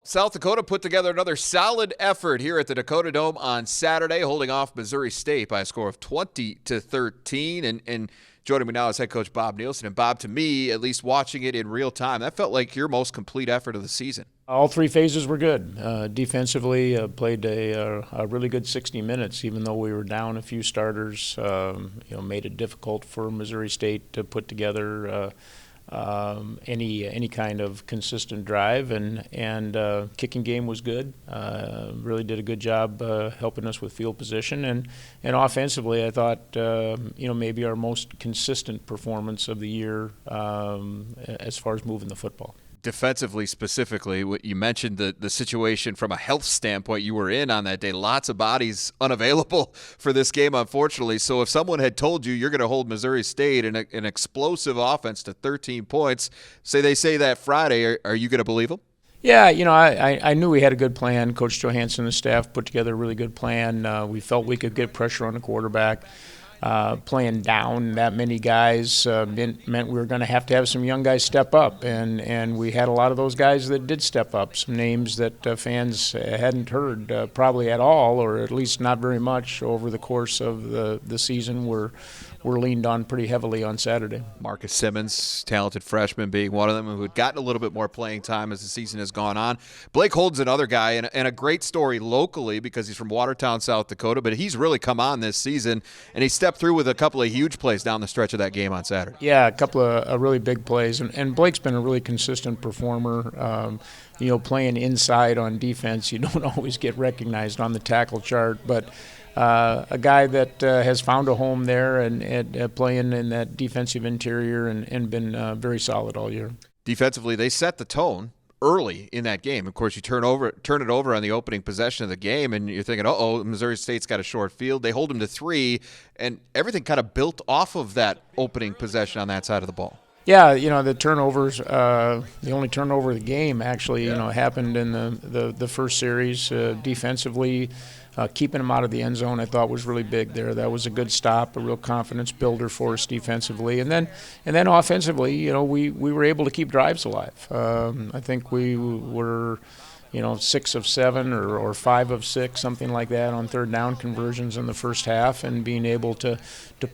South Dakota put together another solid effort here at the Dakota Dome on Saturday, holding off Missouri State by a score of 20-13. And joining me now is head coach Bob Nielson. And Bob, to me, at least watching it in real time, that felt like your most complete effort of the season. All three phases were good. Defensively, played a really good 60 minutes, even though we were down a few starters. Made it difficult for Missouri State to put together any kind of consistent drive, and kicking game was good. Really did a good job helping us with field position, and offensively, I thought maybe our most consistent performance of the year as far as moving the football. Defensively, specifically, you mentioned the situation from a health standpoint you were in on that day. Lots of bodies unavailable for this game, unfortunately. So if someone had told you you're going to hold Missouri State in an explosive offense to 13 points, they say that Friday, are you going to believe them? Yeah, I knew we had a good plan. Coach Johansson and the staff put together a really good plan. We felt we could get pressure on the quarterback. Playing down that many guys meant we were going to have some young guys step up, and we had a lot of those guys that did step up. Some names that fans hadn't heard probably at all, or at least not very much over the course of the season were leaned on pretty heavily on Saturday. Marcus Simmons, talented freshman, being one of them who had gotten a little bit more playing time as the season has gone on. Blake Holden's another guy, and a great story locally because he's from Watertown, South Dakota, but he's really come on this season, and he stepped through with a couple of huge plays down the stretch of that game on Saturday. Yeah, a couple of really big plays, and Blake's been a really consistent performer. Playing inside on defense, you don't always get recognized on the tackle chart, but a guy that has found a home there and playing in that defensive interior and been very solid all year. Defensively, they set the tone early in that game. Of course, you turn it over on the opening possession of the game, and you're thinking, Missouri State's got a short field. They hold them to 3, and everything kind of built off of that opening possession on that side of the ball. Yeah, the turnovers, the only turnover of the game actually, happened in the first series. Defensively, keeping them out of the end zone, I thought was really big there. That was a good stop, a real confidence builder for us defensively. And then offensively, we were able to keep drives alive. I think we were 6 of 7 or 5 of 6, something like that, on third down conversions in the first half, and being able to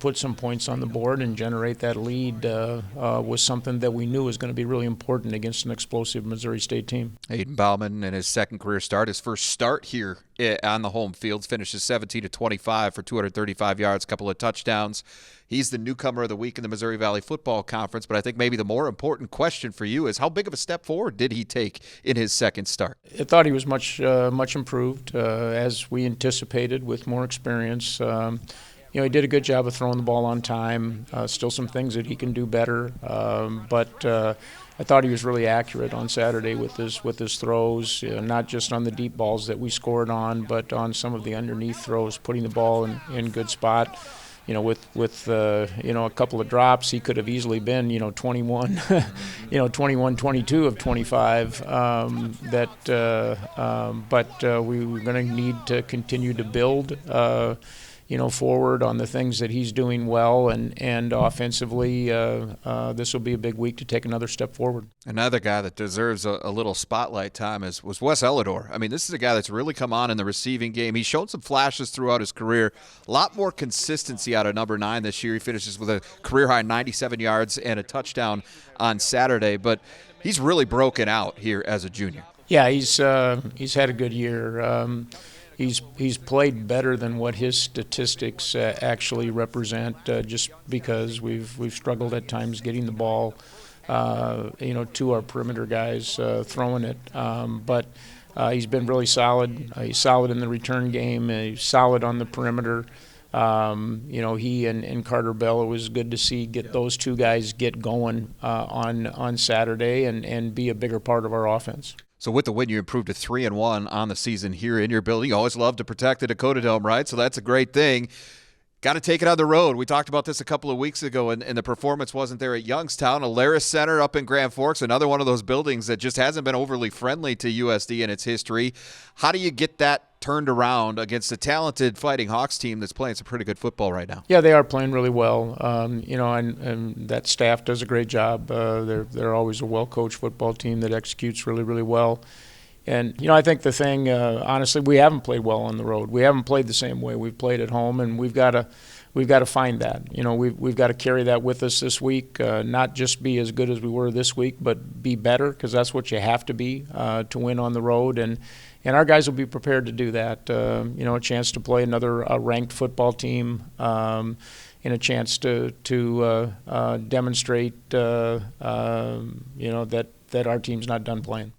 put some points on the board and generate that lead was something that we knew was going to be really important against an explosive Missouri State team. Aiden Bauman in his second career start, his first start here on the home field, finishes 17-25 for 235 yards, a couple of touchdowns. He's the newcomer of the week in the Missouri Valley Football Conference, but I think maybe the more important question for you is how big of a step forward did he take in his second start? I thought he was much improved, as we anticipated, with more experience. He did a good job of throwing the ball on time. Still some things that he can do better, but I thought he was really accurate on Saturday with his throws, not just on the deep balls that we scored on, but on some of the underneath throws, putting the ball in good spot. With a couple of drops, he could have easily been 21, 22 of 25. But we were going to need to continue to build. Forward on the things that he's doing well, and offensively, this will be a big week to take another step forward. Another guy that deserves a little spotlight time was Wes Elidor. I mean, this is a guy that's really come on in the receiving game. He's shown some flashes throughout his career. A lot more consistency out of number 9 this year. He finishes with a career-high 97 yards and a touchdown on Saturday, but he's really broken out here as a junior. Yeah, he's had a good year. He's played better than what his statistics actually represent, just because we've struggled at times getting the ball, to our perimeter guys throwing it. But he's been really solid. He's solid in the return game. He's solid on the perimeter. He and Carter Bell, it was good to see those two guys get going on Saturday and be a bigger part of our offense. So with the win, you improved to 3-1 on the season here in your building. You always love to protect the Dakota Dome, right? So that's a great thing. Got to take it on the road. We talked about this a couple of weeks ago, and the performance wasn't there at Youngstown. Alaris Center up in Grand Forks, another one of those buildings that just hasn't been overly friendly to USD in its history. How do you get that turned around against a talented Fighting Hawks team that's playing some pretty good football right now? Yeah, they are playing really well. And that staff does a great job. They're always a well-coached football team that executes really, really well. And I think the thing, honestly, we haven't played well on the road. We haven't played the same way we've played at home, and we've got to find that. We've got to carry that with us this week. Not just be as good as we were this week, but be better, because that's what you have to be to win on the road. And our guys will be prepared to do that. A chance to play another ranked football team, and a chance to demonstrate, that our team's not done playing.